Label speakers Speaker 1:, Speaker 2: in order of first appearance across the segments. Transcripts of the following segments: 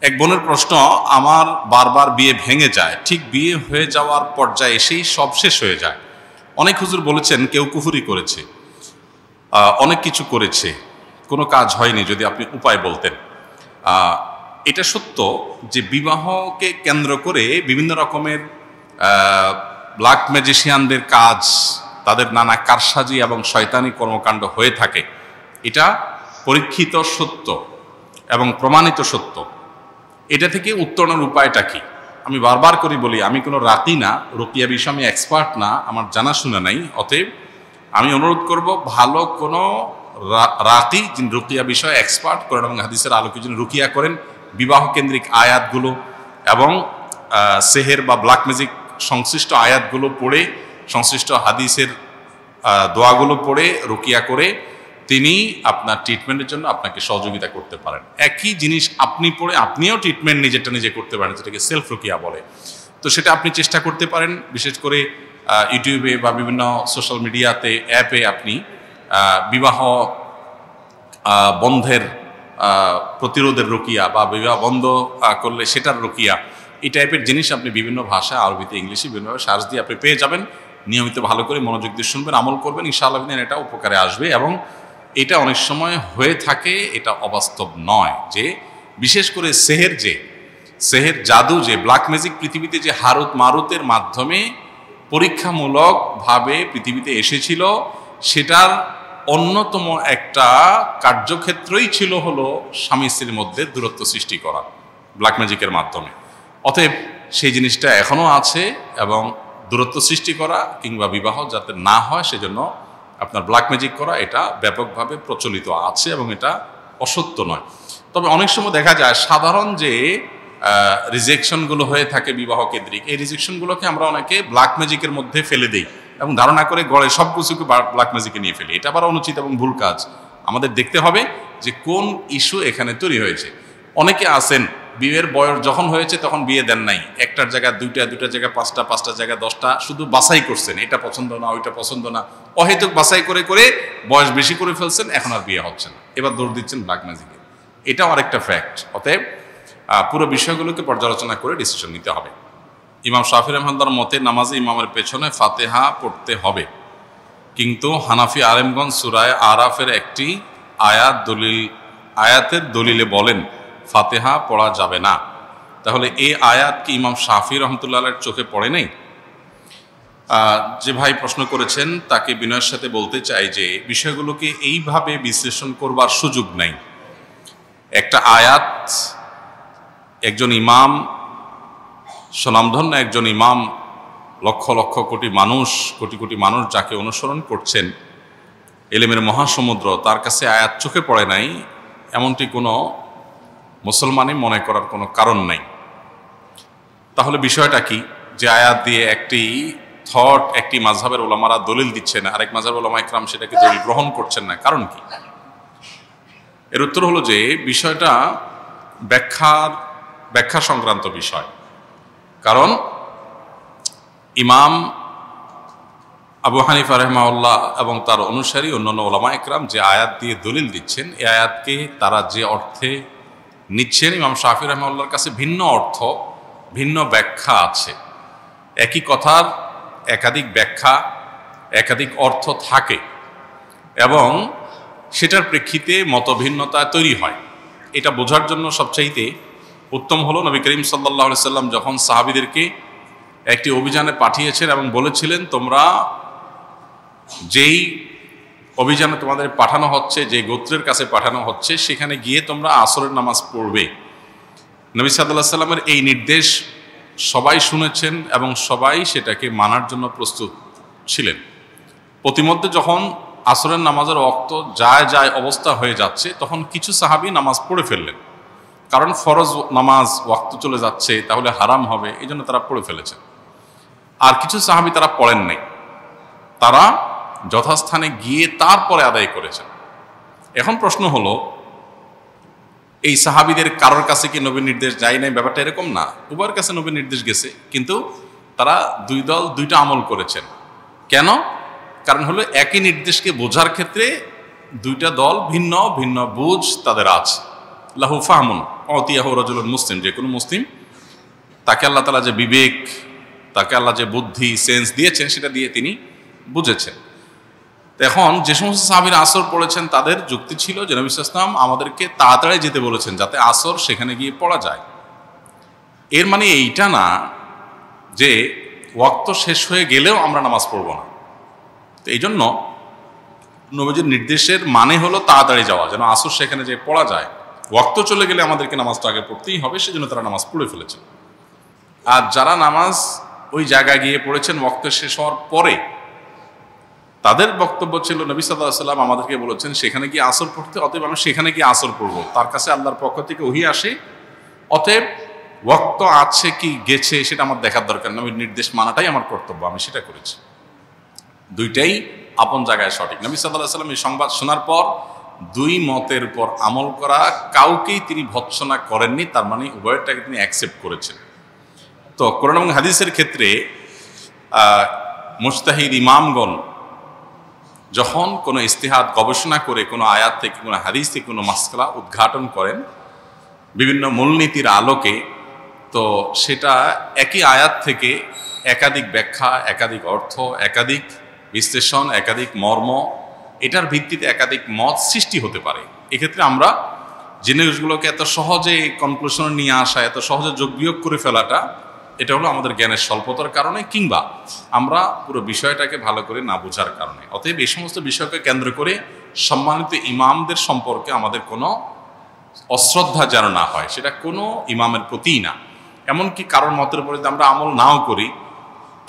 Speaker 1: এক বোনের প্রশ্ন, আমার বারবার বিয়ে ভেঙে যায়, ঠিক বিয়ে হয়ে যাওয়ার পর্যায়ে এসেই সব শেষ হয়ে যায়। অনেক হুজুর বলেছেন কেউ কুফরি করেছে, অনেক কিছু করেছে, কোনো কাজ হয়নি, যদি আপনি উপায় বলতেন। এটা সত্য যে বিবাহকে কেন্দ্র করে বিভিন্ন রকমের ব্ল্যাক ম্যাজিশিয়ানদের কাজ, তাদের নানা কারসাজি এবং শয়তানি কর্মকাণ্ড হয়ে থাকে। এটা পরীক্ষিত সত্য এবং প্রমাণিত সত্য। এটা থেকে উত্তরণের উপায়টা কি? আমি বারবার করে বলি, আমি কোনো রাকি না, রুকিয়া বিষয়ে আমি এক্সপার্ট না, আমার জানাশোনা নাই। অতএব আমি অনুরোধ করব, ভালো কোনো রাকি যিনি রুকিয়া বিষয়ে এক্সপার্ট করেন এবং হাদিসের আলোকে যিনি রুকিয়া করেন, বিবাহ কেন্দ্রিক আয়াতগুলো এবং সেহের বা ব্ল্যাক ম্যাজিক সংশ্লিষ্ট আয়াতগুলো পড়ে, সংশ্লিষ্ট হাদিসের দোয়াগুলো পড়ে রুকিয়া করে তিনি আপনার ট্রিটমেন্টের জন্য আপনাকে সহযোগিতা করতে পারেন। একই জিনিস আপনি পড়ে আপনিও ট্রিটমেন্ট নিজেরটা নিজে করতে পারেন, যেটাকে সেলফ রুকিয়া বলে। তো সেটা আপনি চেষ্টা করতে পারেন। বিশেষ করে ইউটিউবে বা বিভিন্ন সোশ্যাল মিডিয়াতে, অ্যাপে আপনি বিবাহ বন্ধের প্রতিরোধের রুকিয়া বা বিবাহ বন্ধ করলে সেটার রুকিয়া, এই টাইপের জিনিস আপনি বিভিন্ন ভাষা, আরবিতে, ইংলিশে বিভিন্নভাবে সার্চ দিয়ে আপনি পেয়ে যাবেন। নিয়মিত ভালো করে মনোযোগ দিয়ে শুনবেন, আমল করবেন, ইনশাআল্লাহ এটা উপকারে আসবে। এবং এটা অনেক সময় হয়ে থাকে, এটা অবাস্তব নয়। যে বিশেষ করে সেহের জাদু, যে ব্ল্যাক ম্যাজিক পৃথিবীতে যে হারুত মারুতের মাধ্যমে পরীক্ষামূলকভাবে পৃথিবীতে এসেছিল, সেটার অন্যতম একটা কার্যক্ষেত্রই ছিল হলো স্বামী স্ত্রীর মধ্যে দূরত্ব সৃষ্টি করা ব্ল্যাক ম্যাজিকের মাধ্যমে। অতএব সেই জিনিসটা এখনও আছে এবং দূরত্ব সৃষ্টি করা কিংবা বিবাহ যাতে না হয় সেজন্য আপনার ব্ল্যাক ম্যাজিক করা, এটা ব্যাপকভাবে প্রচলিত আছে এবং এটা অসত্য নয়। তবে অনেক সময় দেখা যায় সাধারণ যে রিজেকশনগুলো হয়ে থাকে বিবাহ কেন্দ্রিক, এই রিজেকশনগুলোকে আমরা অনেকে ব্ল্যাক ম্যাজিকের মধ্যে ফেলে দিই এবং ধারণা করে গড়ে সব কিছুকে ব্ল্যাক ম্যাজিকে নিয়ে ফেলি। এটা আবার অনুচিত এবং ভুল কাজ। আমাদের দেখতে হবে যে কোন ইস্যু এখানে তৈরি হয়েছে। অনেকে আছেন বিয়ের বয়স যখন হয়েছে তখন বিয়ে দেন নাই, একটার জায়গায় দুইটা, দুইটার জায়গায় পাঁচটা, পাঁচটার জায়গায় 10টা, শুধু বাছাই করছেন, এটা পছন্দ না, ওইটা পছন্দ না, অহেতুক বাছাই করে করে বয়স বেশি করে ফেলছেন, এখন আর বিয়ে হচ্ছে না, এবার দৌড় দিচ্ছেন ব্ল্যাক ম্যাজিকে। এটাও আরেকটা ফ্যাক্ট। অতএব পুরো বিষয়গুলোকে পর্যালোচনা করে ডিসিশন নিতে হবে। ইমাম শাফি রহমাতুল্লাহর মতে নামাজে ইমামের পেছনে ফাতেহা পড়তে হবে, কিন্তু হানাফি আলেমগঞ্জ সূরায়ে আরাফের একটি আয়াতের দলিলে বলেন ফাতেহা পড়া যাবে না। তাহলে এই আয়াত কি ইমাম শাফি রহমতুল্লাহের চোখে পড়ে নাই? যে ভাই প্রশ্ন করেছেন তাকে বিনয়ের সাথে বলতে চাই যে বিষয়গুলোকে এইভাবে বিশ্লেষণ করবার সুযোগ নাই। একটা আয়াত, একজন ইমাম, স্বনামধন্য একজন ইমাম, লক্ষ লক্ষ কোটি কোটি মানুষ যাকে অনুসরণ করছেন, এলেমের মহাসমুদ্র, তার কাছে আয়াত চোখে পড়ে নাই এমনটি কোনো মুসলমানই মনে করার কোনো কারণ নাই। তাহলে বিষয়টা কি? যে আয়াত দিয়ে একটি থট, একটি মাযহাবের ওলামারা দলিল দিচ্ছেন, আরেক মাযহাবের ওলামা ইকরাম সেটাকে দলিল গ্রহণ করছেন না, কারণ কি? এর উত্তর হলো যে বিষয়টা ব্যাখ্যা সংক্রান্ত বিষয়। কারণ ইমাম আবু হানিফা রাহিমাহুল্লাহ এবং তার অনুসারী অন্যান্য ওলামা ইকরাম যে আয়াত দিয়ে দলিল দিচ্ছেন, এই আয়াতকে তারা যে অর্থে নিচ্ছেন, ইমাম শাফি রাহিমাহুল্লাহর কাছে ভিন্ন অর্থ, ভিন্ন ব্যাখ্যা আছে। একই কথার একাধিক ব্যাখ্যা, একাধিক অর্থ থাকে এবং সেটার প্রেক্ষিতে মতভিন্নতা তৈরি হয়। এটা বোঝার জন্য সবচাইতে উত্তম হলো নবী করিম সাল্লাল্লাহু আলাইহি সাল্লাম যখন সাহাবীদেরকে একটি অভিযানে পাঠিয়েছেন এবং বলেছিলেন, তোমরা যেই অভিযানে তোমাদের পাঠানো হচ্ছে, যে গোত্রের কাছে পাঠানো হচ্ছে, সেখানে গিয়ে তোমরা আসরের নামাজ পড়বে। নবী সাল্লাল্লাহু আলাইহি সাল্লামের এই নির্দেশ সবাই শুনেছেন এবং সবাই সেটাকে মানার জন্য প্রস্তুত ছিলেন। প্রতিমধ্যে যখন আসরের নামাজের ওয়াক্ত যায় অবস্থা হয়ে যাচ্ছে, তখন কিছু সাহাবী নামাজ পড়ে ফেললেন, কারণ ফরজ নামাজ ওয়াক্ত চলে যাচ্ছে, তাহলে হারাম হবে, এই জন্য তারা পড়ে ফেলেছেন। আর কিছু সাহাবী তারা পড়েন নাই, তারা যথাস্থানে গিয়ে তারপরে আদায় করেছেন। এখন প্রশ্ন হলো, এই সাহাবীদের কারোর কাছে কি নবীর নির্দেশ যায় নাই? ব্যাপারটা এরকম না, উভয়ের কাছে নবীর নির্দেশ গেছে, কিন্তু তারা দুই দল দুইটা আমল করেছেন। কেন? কারণ হলো একই নির্দেশকে বোঝার ক্ষেত্রে দুইটা দল ভিন্ন ভিন্ন বুঝ তাদের আছে। লাহু ফাহমুন, অতিয়াহ রাজুলুন মুসলিম, যে কোনো মুসলিম তাকে আল্লাহ তাআলা যে বিবেক, তাকে আল্লাহ যে বুদ্ধি সেন্স দিয়েছেন সেটা দিয়ে তিনি বুঝেছেন। এখন যে সমস্ত সাহাবীরা আসর পড়েছেন তাদের যুক্তি ছিল যে নবী সাল্লাল্লাহু আলাইহি ওয়াসাল্লাম আমাদেরকে তাড়াতাড়ি যেতে বলেছেন যাতে আসর সেখানে গিয়ে পড়া যায়। এর মানে এইটা না যে ওয়াক্ত শেষ হয়ে গেলেও আমরা নামাজ পড়ব না। তো এই জন্য নবীজির নির্দেশের মানে হলো তাড়াতাড়ি যাওয়া, যেন আসর সেখানে যে পড়া যায়। ওয়াক্ত চলে গেলে আমাদেরকে নামাজটা আগে পড়তেই হবে, সেজন্য তারা নামাজ পড়ে ফেলেছেন। আর যারা নামাজ ওই জায়গায় গিয়ে পড়েছেন ওয়াক্ত শেষ হওয়ার পরে, তাদের বক্তব্য ছিল নবী সাল্লাল্লাহু আলাইহি ওয়াসাল্লাম আমাদেরকে বলেছেন সেখানে গিয়ে আসর পড়তে, অতএব আমি সেখানে গিয়ে আসর পড়ব। তার কাছে আল্লাহর পক্ষ থেকে ওহী আসে, অতএব ওয়াক্ত আছে কি গেছে সেটা আমার দেখার দরকার না, নবীর নির্দেশ মানাটাই আমার কর্তব্য, আমি সেটা করেছি। দুইটাই আপন জায়গায় সঠিক। নবী সাল্লাল্লাহু আলাইহি ওয়াসাল্লাম এই সংবাদ শোনার পর দুই মতের উপর আমল করা কাউকেই তিনি ভৎসনা করেননি, তার মানে উভয়টাকে তিনি অ্যাকসেপ্ট করেছেন। তো কোরআন এবং হাদিসের ক্ষেত্রে মুজতাহিদ ইমামগণ যখন কোনো ইস্তিহাদ গবেষণা করে কোনো আয়াত থেকে কোনো হাদিস থেকে কোনো মাসআলা উদ্ঘাটন করেন বিভিন্ন মূলনীতির আলোকে, তো সেটা একই আয়াত থেকে একাধিক ব্যাখ্যা, একাধিক অর্থ, একাধিক বিশ্লেষণ, একাধিক মর্ম, এটার ভিত্তিতে একাধিক মত সৃষ্টি হতে পারে। এক্ষেত্রে আমরা জিনিসগুলোকে এত সহজে কনক্লুশনে নিয়ে আসা, এত সহজে যোগ বিয়োগ করে ফেলাটা, এটা হলো আমাদের জ্ঞানের স্বল্পতার কারণে, কিংবা আমরা পুরো বিষয়টাকে ভালো করে না বোঝার কারণে। অতএব এই সমস্ত বিষয়কে কেন্দ্র করে সম্মানিত ইমামদের সম্পর্কে আমাদের কোনো অশ্রদ্ধা যেন না হয়, সেটা কোনো ইমামের প্রতিই না। এমনকি কারোর মতের উপরে যদি আমরা আমল নাও করি,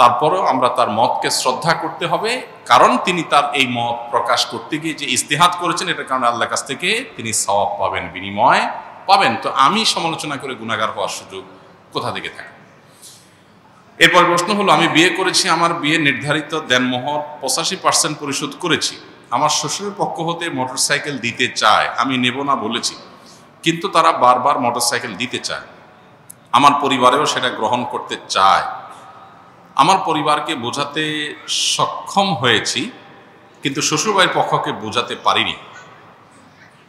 Speaker 1: তারপরেও আমরা তার মতকে শ্রদ্ধা করতে হবে, কারণ তিনি তার এই মত প্রকাশ করতে গিয়ে যে ইস্তিহাদ করেছেন, এটার কারণে আল্লাহর কাছ থেকে তিনি সওয়াব পাবেন, বিনিময় পাবেন। তো আমি সমালোচনা করে গুনাহগার হওয়ার সুযোগ কোথা থেকে থাকে? এরপর প্রশ্ন হলো, আমি বিয়ে করেছি, আমার বিয়ে নির্ধারিত দেনমোহর 85% পরিশোধ করেছি, আমার শ্বশুরের পক্ষ হতে মোটরসাইকেল দিতে চায়, আমি নেব না বলেছি, কিন্তু তারা বারবার মোটরসাইকেল দিতে চায়, আমার পরিবারেও সেটা গ্রহণ করতে চায়। আমার পরিবারকে বোঝাতে সক্ষম হয়েছি, কিন্তু শ্বশুরবাড়ির পক্ষকে বোঝাতে পারিনি।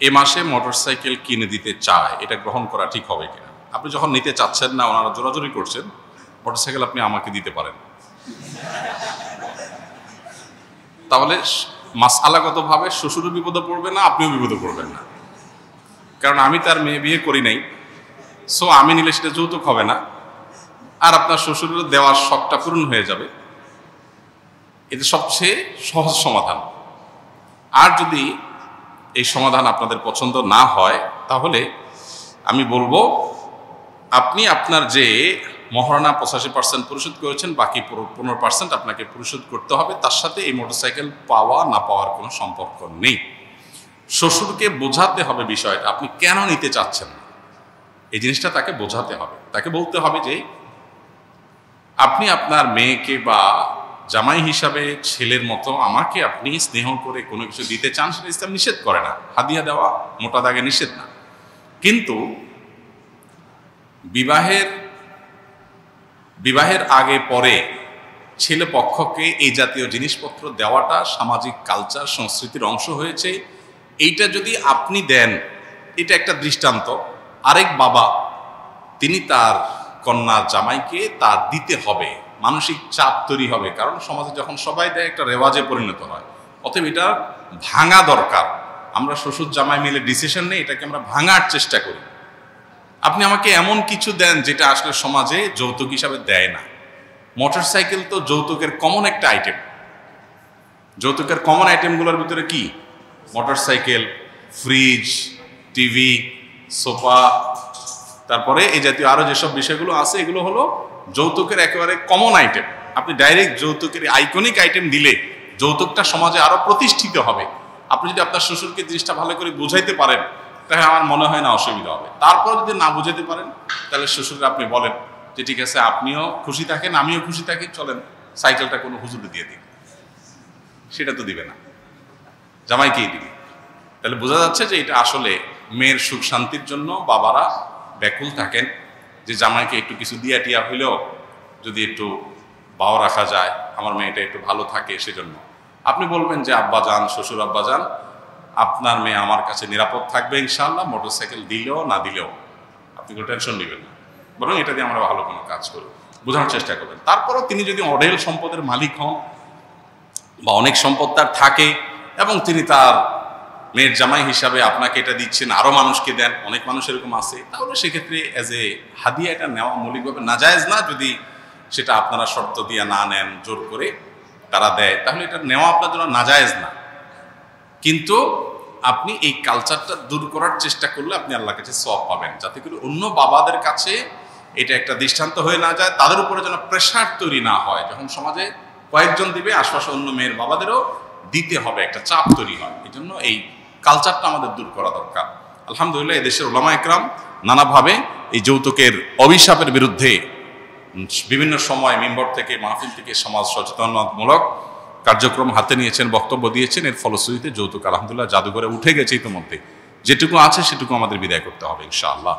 Speaker 1: এ মাসে মোটরসাইকেল কিনে দিতে চায়, এটা গ্রহণ করা ঠিক হবে কিনা? আপনি যখন নিতে চাচ্ছেন না, ওনারা জোরাজোরি করছেন, মোটরসাইকেল আপনি আমাকে দিতে পারেন, তাহলে মাসআলাগতভাবে শ্বশুরও বিপদে পড়বে না, আপনিও বিপদে পড়বেন না। কারণ আমি তার মেয়ে বিয়ে করি নাই, সো আমি নিলে সেটা যৌতুক হবে না, আর আপনার শ্বশুরের দেওয়ার শখটা পূরণ হয়ে যাবে। এটা সবচেয়ে সহজ সমাধান। আর যদি এই সমাধান আপনাদের পছন্দ না হয়, তাহলে আমি বলবো আপনি আপনার যে মহারণা 85% পরিশোধ করেছেন, বাকি 15% আপনাকে পরিশোধ করতে হবে। তার সাথে এই মোটরসাইকেল পাওয়া না পাওয়ার কোনো সম্পর্ক নেই। শ্বশুরকে বোঝাতে হবে বিষয়টা, আপনি কেন নিতে চাচ্ছেন না, এই জিনিসটা তাকে বোঝাতে হবে। তাকে বলতে হবে যে আপনি আপনার মেয়েকে বা জামাই হিসাবে ছেলের মতো আমাকে আপনি স্নেহ করে কোনো কিছু দিতে চান, সেটা ইসলাম নিষেধ করে না। হাদিয়া দেওয়া মোটা দাগে নিষেধ না, কিন্তু বিবাহের আগে পরে ছেলে পক্ষকে এই জাতীয় জিনিসপত্র দেওয়াটা সামাজিক কালচার সংস্কৃতির অংশ হয়েছে। এইটা যদি আপনি দেন, এটা একটা দৃষ্টান্ত। আরেক বাবা তিনি তার কন্যার জামাইকে তার দিতে হবে, মানসিক চাপ তৈরি হবে, কারণ সমাজে যখন সবাই দেয় একটা রেওয়াজে পরিণত হয়। অতএব এটা ভাঙা দরকার। আমরা শ্বশুর জামাই মিলে ডিসিশন নেই, এটাকে আমরা ভাঙার চেষ্টা করি। আপনি আমাকে এমন কিছু দেন যেটা আসলে সমাজে যৌতুক হিসাবে দেয় না। মোটরসাইকেল তো যৌতুকের কমন একটা আইটেম। যৌতুকের কমন আইটেমগুলোর ভিতরে কি? মোটরসাইকেল, ফ্রিজ, টিভি, সোফা, তারপরে এই জাতীয় আরো যেসব বিষয়গুলো আছে, এগুলো হলো যৌতুকের একেবারে কমন আইটেম। আপনি ডাইরেক্ট যৌতুকের আইকনিক আইটেম দিলে যৌতুকটা সমাজে আরো প্রতিষ্ঠিত হবে। আপনি যদি আপনার শ্বশুরকে জিনিসটা ভালো করে বুঝাইতে পারেন, তাহলে আমার মনে হয় না অসুবিধা হবে। তারপর যদি না বুঝাতে পারেন, তাহলে শ্বশুরকে আপনি বলেন যে ঠিক আছে, আপনিও খুশি থাকেন, আমিও খুশি থাকি, চলেন সাইকেলটা কোনো হুজুরে দিয়ে দিন। সেটা তো দিবে না, জামাইকেই দিবে। তাহলে বোঝা যাচ্ছে যে এটা আসলে মেয়ের সুখ শান্তির জন্য বাবারা ব্যাকুল থাকেন, যে জামাইকে একটু কিছু দিয়া টিয়া হইলেও যদি একটু বাও রাখা যায়, আমার মেয়েটা একটু ভালো থাকে, সেজন্য আপনি বলবেন যে আব্বা যান, শ্বশুর আব্বা যান, আপনার মেয়ে আমার কাছে নিরাপদ থাকবে ইনশাআল্লাহ, মোটরসাইকেল দিলেও না দিলেও। আপনি কোনো টেনশন নেবেন না, বরং এটা দিয়ে আমরা ভালো কোনো কাজ করি, বোঝানোর চেষ্টা করবেন। তারপরও তিনি যদি অঢেল সম্পদের মালিক হন বা অনেক সম্পদ তার থাকে এবং তিনি তার মেয়ের জামাই হিসাবে আপনাকে এটা দিচ্ছেন, আরও মানুষকে দেন, অনেক মানুষ এরকম আছে, তাহলে সেক্ষেত্রে অ্যাজ এ হাদিয়া এটা নেওয়া মৌলিকভাবে নাজায়েজ না। যদি সেটা আপনারা শর্ত দিয়ে না নেন, জোর করে তারা দেয়, তাহলে এটা নেওয়া আপনার জন্য নাজায়েজ না। কিন্তু আপনি এই কালচারটা দূর করার চেষ্টা করলে আপনি আল্লাহর কাছে সওয়াব পাবেন, যাতে করে অন্য বাবাদের কাছে এটা একটা দৃষ্টান্ত হয়ে না যায়, তাদের উপরে যেন প্রেশার তৈরি না হয়। যখন সমাজে কয়েকজন দিবে, আশপাশে অন্য মেয়ের বাবাদেরও দিতে হবে, একটা চাপ তৈরি হয়। এই জন্য এই কালচারটা আমাদের দূর করা দরকার। আলহামদুলিল্লাহ এদেশের উলামা একরাম নানাভাবে এই যৌতুকের অভিশাপের বিরুদ্ধে বিভিন্ন সময় মিম্বর থেকে, মাহফিল থেকে সমাজ সচেতনতামূলক কার্যক্রম হাতে নিয়েছেন, বক্তব্য দিয়েছেন। এর ফলশ্রুতিতে যৌতুক আলহামদুলিল্লাহ জাদুঘরে উঠে গেছে ইতিমধ্যে। যেটুকু আছে সেটুকু আমাদের বিদায় করতে হবে ইনশাআল্লাহ।